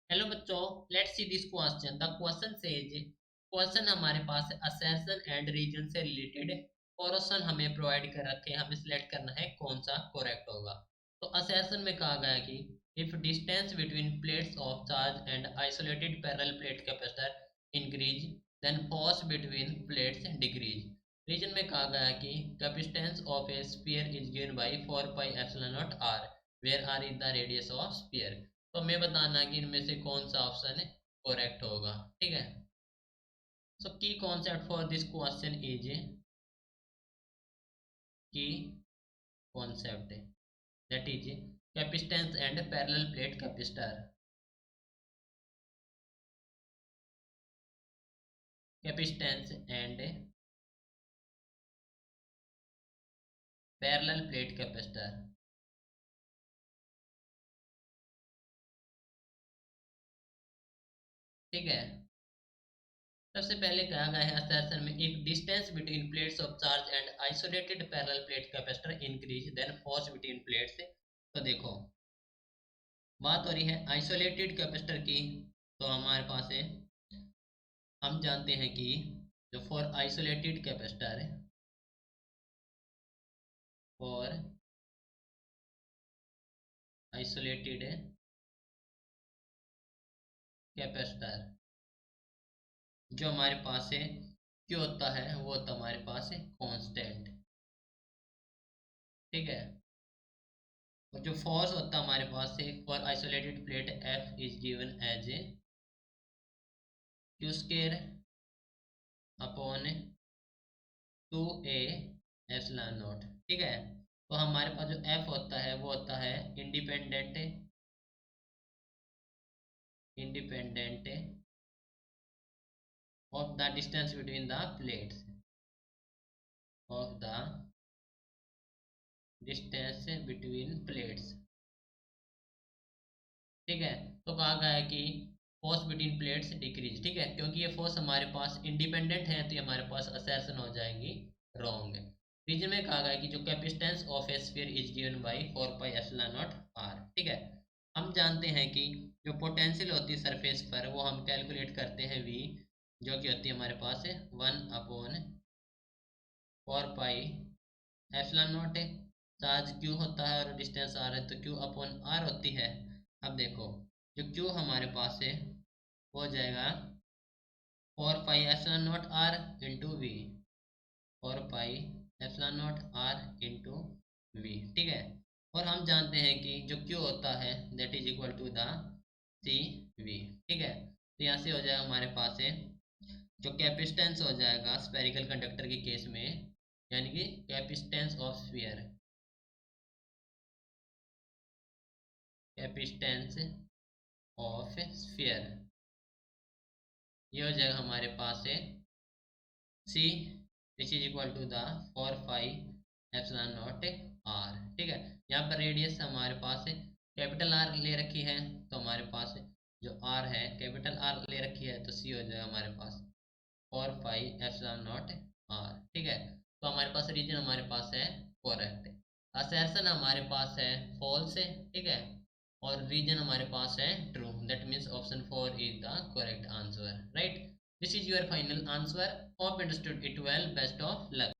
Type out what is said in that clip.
Hello बच्चों, let's see this question. The question says, question हमारे पास assertion and reason से related portion हमें provide कर रखे हैं, हमें सिलेक्ट करना है कौन सा करेक्ट होगा। तो असर्शन में कहा गया कि if distance between plates of charge and isolated parallel plate capacitor increase then force between plates decrease. Reason में कहा गया कि capacitance of a sphere is given by 4 pi epsilon naught r, where r is the radius of sphere. तो हमें बताना कि इनमें से कौन सा ऑप्शन करेक्ट होगा। ठीक है। So key concept for this question is, key concept that is capacitance and parallel plate capacitor. Capacitance and parallel plate capacitor. ठीक है। सबसे पहले कहा गया है असर्शन में, if distance between plates of charge and isolated parallel plate capacitor increase then force between plates. तो देखो, बात हो रही है आइसोलेटेड कैपेसिटर की। तो हमारे पास है, हम जानते हैं कि जो for isolated capacitor, for isolated capacitor जो हमारे पास है क्या होता है, वो होता है हमारे पास है कांस्टेंट। ठीक है। और जो फोर्स होता है हमारे पास है for isolated plate, F is given as a Q square upon 2a epsilon naught. ठीक है। तो हमारे पास जो एफ होता है वो होता है independent, independent of the distance between the plates, of the distance between plates। ठीक है। तो कहा गया है कि फोर्स बिटवीन प्लेट्स डिक्रीज। ठीक है, क्योंकि ये फोर्स हमारे पास इंडिपेंडेंट है तो ये हमारे पास असर्शन हो जाएंगी रॉन्ग। रीजन में कहा गया है कि जो capacitance of a sphere is given by 4 pi epsilon naught are. ठीक है। हम जानते हैं कि जो पोटेंशियल होती है सरफेस पर वो हम कैलकुलेट करते हैं वी, जो कि होती है हमारे पास 1/4 पाई एप्सिलॉन नॉट है। चार्ज क्यू होता है और डिस्टेंस आर है तो क्यू अपॉन आर होती है। अब देखो, जो क्यू हमारे पास है वो हो जाएगा 4 pi epsilon naught r into V, 4 pi epsilon naught r into V. ठीक है। और हम जानते हैं कि जो क्यू होता है that is equal to the C V. ठीक है। तो यहाँ से हो जाएगा हमारे पास है जो कैपेसिटेंस हो जाएगा स्फेरिकल कंडक्टर के केस में, यानी कि capacitance of sphere, capacitance of sphere, ये हो जाएगा हमारे पास है C which is equal to the 4 pi epsilon naught are. ठीक है। यहाँ पर रेडियस हमारे पास है कैपिटल आर ले रखी है, तो हमारे पास जो आर है कैपिटल आर ले रखी है, तो सी हो जाएगा हमारे पास 4 पाई एप्सिलॉन नॉट आर। ठीक है। तो हमारे पास रीजन हमारे पास है करेक्ट। असर्शन हमारे पास है फॉल्स है। ठीक है। और रीजन हमारे पास है true, that means option 4 is the correct answer. Right, this is your final answer. Hope understood it well, best of luck.